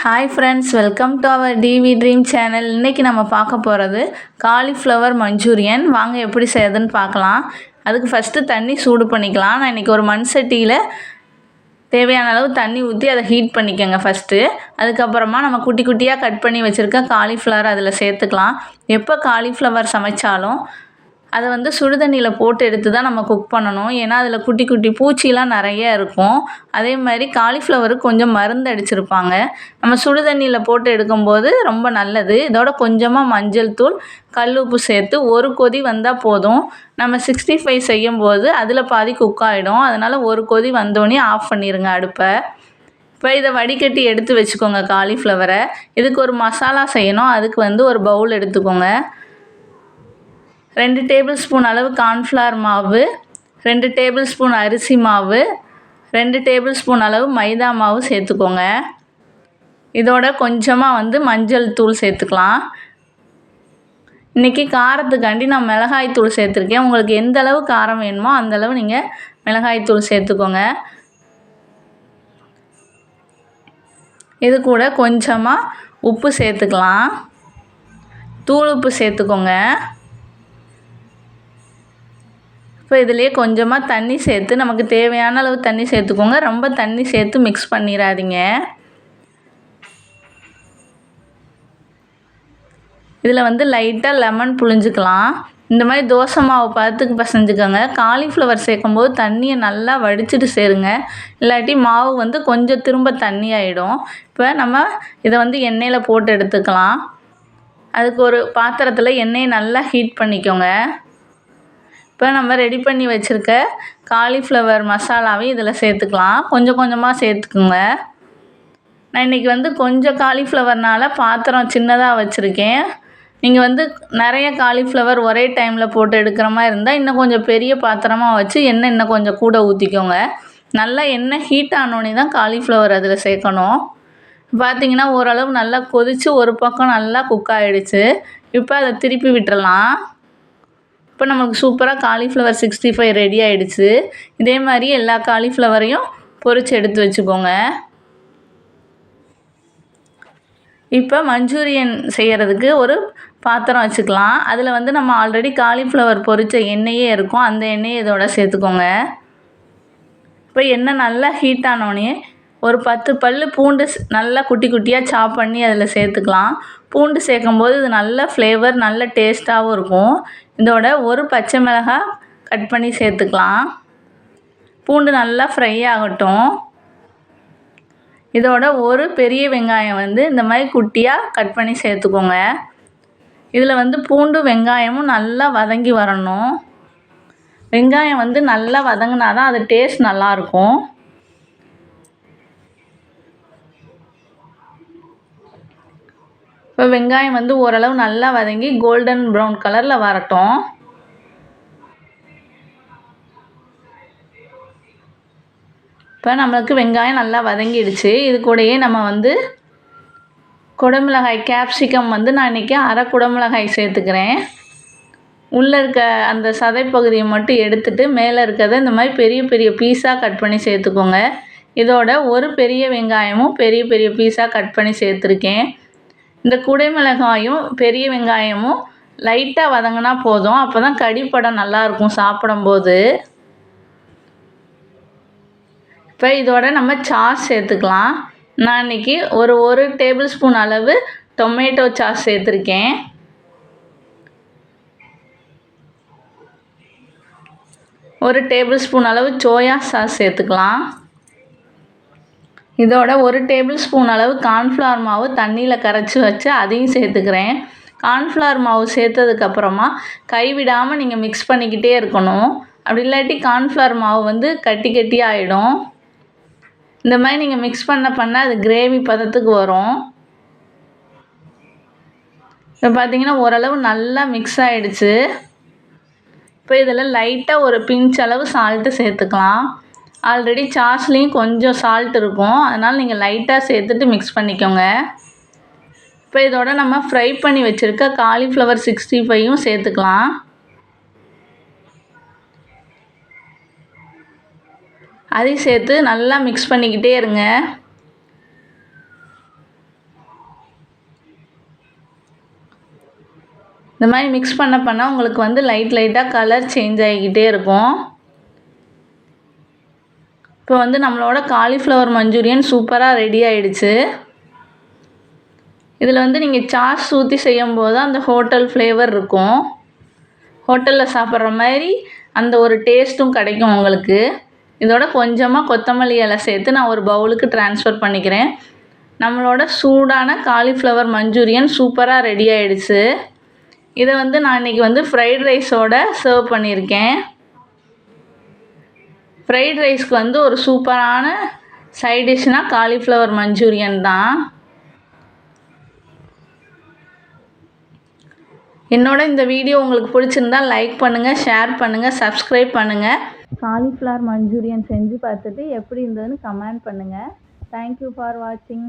Hi friends, welcome to our TV dream channel. இன்றைக்கி நம்ம பார்க்க போகிறது காலிஃப்ளவர் மஞ்சூரியன். வாங்க எப்படி செய்யுதுன்னு பார்க்கலாம். அதுக்கு ஃபஸ்ட்டு தண்ணி சூடு பண்ணிக்கலாம். நான் இன்றைக்கி ஒரு மண் சட்டியில் தேவையான அளவு தண்ணி ஊற்றி அதை ஹீட் பண்ணிக்கோங்க ஃபஸ்ட்டு. அதுக்கப்புறமா நம்ம குட்டி குட்டியாக கட் பண்ணி வச்சுருக்க காலிஃப்ளவர் அதில் சேர்த்துக்கலாம். எப்போ காலிஃப்ளவர் சமைச்சாலும் அதை சுடுதண்ணியில் போட்டு எடுத்து தான் நம்ம குக் பண்ணணும். ஏன்னா அதில் குட்டி குட்டி பூச்சிலாம் நிறைய இருக்கும். அதே மாதிரி காலிஃப்ளவருக்கு கொஞ்சம் மருந்து அடிச்சிருப்பாங்க. நம்ம சுடுதண்ணியில் போட்டு எடுக்கும்போது ரொம்ப நல்லது. இதோட கொஞ்சமாக மஞ்சள் தூள், கல் உப்பு சேர்த்து ஒரு கொதி வந்தால் போதும். நம்ம 65 செய்யும்போது அதில் பாதி குக் ஆகிடும். அதனால் ஒரு கொதி வந்தோடனே ஆஃப் பண்ணிடுங்க அடுப்பை. இப்போ இதை வடிகட்டி எடுத்து வச்சுக்கோங்க காலிஃப்ளவரை. இதுக்கு ஒரு மசாலா செய்யணும். அதுக்கு ஒரு பவுல் எடுத்துக்கோங்க. 2 டேபிள் ஸ்பூன் அளவு கார்ன்ஃப்ளவர் மாவு, 2 டேபிள் ஸ்பூன் அரிசி மாவு, 2 டேபிள் ஸ்பூன் அளவு மைதா மாவு சேர்த்துக்கோங்க. இதோட கொஞ்சமாக மஞ்சள் தூள் சேர்த்துக்கலாம். இன்றைக்கி காரத்துக்காண்டி நான் மிளகாய் தூள் சேர்த்துருக்கேன். உங்களுக்கு எந்த அளவு காரம் வேணுமோ அந்தளவு நீங்கள் மிளகாய் தூள் சேர்த்துக்கோங்க. இது கூட கொஞ்சமாக உப்பு சேர்த்துக்கலாம். தூள் உப்பு சேர்த்துக்கோங்க. இப்போ இதிலே கொஞ்சமாக தண்ணி சேர்த்து நமக்கு தேவையான அளவு தண்ணி சேர்த்துக்கோங்க. ரொம்ப தண்ணி சேர்த்து மிக்ஸ் பண்ணிடாதீங்க. இதில் லைட்டாக லெமன் புழிஞ்சிக்கலாம். இந்த மாதிரி தோசை மாவு பதத்துக்கு பிசைஞ்சுக்கோங்க. காலிஃப்ளவர் சேர்க்கும்போது தண்ணியை நல்லா வடிச்சிட்டு சேருங்க. இல்லாட்டி மாவு கொஞ்சம் திரும்ப தண்ணி ஆகிடும். இப்போ நம்ம இதை எண்ணெயில் போட்டு எடுத்துக்கலாம். அதுக்கு ஒரு பாத்திரத்தில் எண்ணெயை நல்லா ஹீட் பண்ணிக்கோங்க. இப்போ நம்ம ரெடி பண்ணி வச்சுருக்க காலிஃப்ளவர் மசாலாவையும் இதில் சேர்த்துக்கலாம். கொஞ்சம் கொஞ்சமாக சேர்த்துக்குங்க. நான் இன்றைக்கி கொஞ்சம் காலிஃப்ளவர்னால் பாத்திரம் சின்னதாக வச்சுருக்கேன். நீங்கள் நிறைய காலிஃப்ளவர் ஒரே டைமில் போட்டு எடுக்கிற மாதிரி இருந்தால் இன்னும் கொஞ்சம் பெரிய பாத்திரமாக வச்சு எண்ணெய் இன்னும் கொஞ்சம் கூட ஊற்றிக்கோங்க. நல்லா எண்ணெய் ஹீட் ஆனோடனே தான் காலிஃப்ளவர் அதில் சேர்க்கணும். பார்த்திங்கன்னா ஓரளவு நல்லா கொதித்து ஒரு பக்கம் நல்லா குக் ஆகிடுச்சு. இப்போ அதை திருப்பி விட்டுறலாம். இப்போ நமக்கு சூப்பராக காலிஃப்ளவர் 65 ரெடி ஆகிடுச்சு. இதே மாதிரி எல்லா காலிஃப்ளவரையும் பொரித்து எடுத்து வச்சுக்கோங்க. இப்போ மஞ்சூரியன் செய்கிறதுக்கு ஒரு பாத்திரம் வச்சுக்கலாம். அதில் நம்ம ஆல்ரெடி காலிஃப்ளவர் பொரித்த எண்ணெயே இருக்கும். அந்த எண்ணெயை இதோட சேர்த்துக்கோங்க. இப்போ எண்ணெய் நல்லா ஹீட் ஆனோடனே ஒரு 10 பல் பூண்டு நல்லா குட்டி குட்டியாக சாப் பண்ணி அதில் சேர்த்துக்கலாம். பூண்டு சேர்க்கும்போது இது நல்ல ஃப்ளேவர், நல்ல டேஸ்ட்டாகவும் இருக்கும். இதோட ஒரு பச்சை மிளகாய் கட் பண்ணி சேர்த்துக்கலாம். பூண்டு நல்லா ஃப்ரை ஆகட்டும். இதோட ஒரு பெரிய வெங்காயம் இந்த மாதிரி குட்டியாக கட் பண்ணி சேர்த்துக்கோங்க. இதில் பூண்டு வெங்காயமும் நல்லா வதங்கி வரணும். வெங்காயம் நல்லா வதங்கினா தான் அது டேஸ்ட் நல்லாயிருக்கும். இப்போ வெங்காயம் ஓரளவு நல்லா வதங்கி கோல்டன் ப்ரௌன் கலரில் வரட்டும். இப்போ நம்மளுக்கு வெங்காயம் நல்லா வதங்கிடுச்சு. இது கூடயே நம்ம குடமிளகாய் கேப்சிகம் நான் இன்றைக்கி அரை குடமிளகாய் சேர்த்துக்கிறேன். உள்ளே இருக்க அந்த சதைப்பகுதியை மட்டும் எடுத்துகிட்டு மேலே இருக்கிறத இந்த மாதிரி பெரிய பெரிய பீஸாக கட் பண்ணி சேர்த்துக்கோங்க. இதோட ஒரு பெரிய வெங்காயமும் பெரிய பெரிய பீஸாக கட் பண்ணி சேர்த்துருக்கேன். இந்த குடைமிளகாயும் பெரிய வெங்காயமும் லைட்டாக வதங்கினா போதும். அப்போ தான் கடிப்படம் நல்லாயிருக்கும் சாப்பிடும்போது. இப்போ இதோட நம்ம சாஸ் சேர்த்துக்கலாம். நான் இன்றைக்கி ஒரு டேபிள் ஸ்பூன் அளவு டொமேட்டோ சாஸ் சேர்த்துருக்கேன். ஒரு டேபிள் ஸ்பூன் அளவு சோயா சாஸ் சேர்த்துக்கலாம். இதோட ஒரு டேபிள் ஸ்பூன் அளவு கார்ன்ஃப்ளவர் மாவு தண்ணியில் கரைச்சி வச்சு அதையும் சேர்த்துக்கிறேன். கார்ன்ஃப்ளவர் மாவு சேர்த்ததுக்கப்புறமா கைவிடாமல் நீங்கள் மிக்ஸ் பண்ணிக்கிட்டே இருக்கணும். அப்படி இல்லாட்டி கார்ன்ஃப்ளவர் மாவு கட்டி கட்டி ஆகிடும். இந்த மாதிரி நீங்கள் மிக்ஸ் பண்ண அது கிரேவி பதத்துக்கு வரும். இப்போ பார்த்திங்கன்னா ஓரளவு நல்லா மிக்ஸ் ஆகிடுச்சு. இப்போ இதில் லைட்டாக ஒரு பிஞ்ச் அளவு சால்ட்டு சேர்த்துக்கலாம். ஆல்ரெடி சாஸ்லேயும் கொஞ்சம் சால்ட் இருக்கும். அதனால் நீங்கள் லைட்டாக சேர்த்துட்டு மிக்ஸ் பண்ணிக்கோங்க. இப்போ இதோட நம்ம ஃப்ரை பண்ணி வச்சுருக்க காலிஃப்ளவர் 65யும் சேர்த்துக்கலாம். அதையும் சேர்த்து நல்லா மிக்ஸ் பண்ணிக்கிட்டே இருங்க. இந்த மாதிரி மிக்ஸ் பண்ண உங்களுக்கு வந்து லைட்டாக கலர் சேஞ்ச் ஆகிக்கிட்டே இருக்கும். இப்போ வந்து நம்மளோட காலிஃப்ளவர் மஞ்சூரியன் சூப்பராக ரெடி ஆகிடுச்சு. இதில் வந்து நீங்கள் சாஸ் ஊற்றி செய்யும்போது அந்த ஹோட்டல் ஃப்ளேவர் இருக்கும். ஹோட்டலில் சாப்பிட்ற மாதிரி அந்த ஒரு டேஸ்ட்டும் கிடைக்கும் உங்களுக்கு. இதோட கொஞ்சமாக கொத்தமல்லி இலை சேர்த்து நான் ஒரு பவுலுக்கு ட்ரான்ஸ்ஃபர் பண்ணிக்கிறேன். நம்மளோட சூடான காலிஃப்ளவர் மஞ்சூரியன் சூப்பராக ரெடி ஆகிடுச்சு. இதை வந்து நான் இன்றைக்கி வந்து ஃப்ரைட் ரைஸோடு சர்வ் பண்ணியிருக்கேன். ஃப்ரைட் ரைஸ்க்கு வந்து ஒரு சூப்பரான சைட் டிஷ்னால் காலிஃப்ளவர் மஞ்சூரியன் தான். என்னோட இந்த வீடியோ உங்களுக்கு பிடிச்சிருந்தா லைக் பண்ணுங்கள், ஷேர் பண்ணுங்கள், சப்ஸ்கிரைப் பண்ணுங்கள். காலிஃப்ளவர் மஞ்சூரியன் செஞ்சு பார்த்துட்டு எப்படி இருந்ததுன்னு கமெண்ட் பண்ணுங்கள். தேங்க்யூ ஃபார் வாட்சிங்.